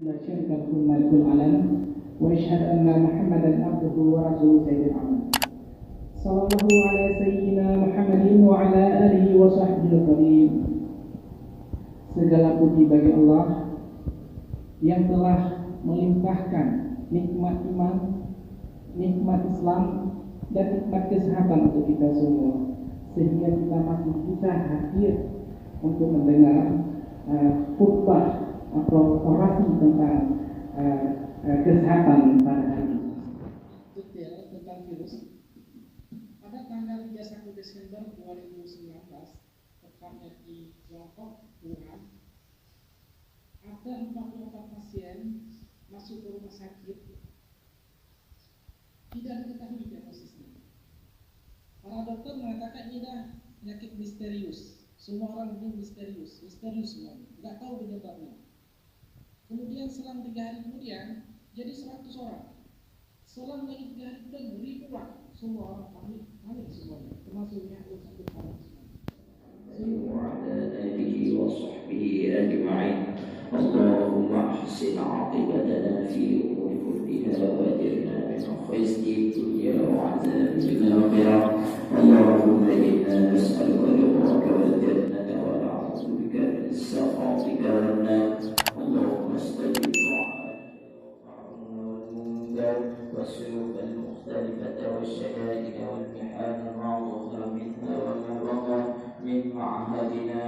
لا شريك له الملك العلم واشهد ان محمدا عبده ورسوله سيد العالم صلى الله على سيدنا محمد وعلى اله وصحبه الكريم. Segala puji bagi Allah yang telah melimpahkan nikmat iman, nikmat Islam, dan nikmat kesehatan untuk kita semua, sehingga kita masih bisa hadir untuk mendengar khutbah atau orasi tentang kesehatan pada hari ini. Detail tentang virus pada tanggal 31 Desember 2019, tepatnya di Tiongkok, Wuhan, ada 44 pasien masuk ke rumah sakit, tidak diketahui diagnosisnya. Para dokter mengatakan ini adalah penyakit misterius. Semua orang bilang misterius semua, nggak tahu penyebabnya. Kemudian selang 3 hari kemudian jadi 100 orang. Selang lagi 3 hari kemudian ribuan. Semua orang panik semuanya, termasuk yang sakit parah. وعلى آله وصحبه أجمعين. اللهم أحسن عاقبتنا في الأمور كلها وأجرنا من خزي الدنيا وعذاب الآخرة. اللهم إنا نسألك رضاك والجنة ونعوذ بك من سخطك والنار. اللهم استجب دعاءنا والسلوك المختلفة والشدائد والمحان ما ظهر منها وما بطن من معهدنا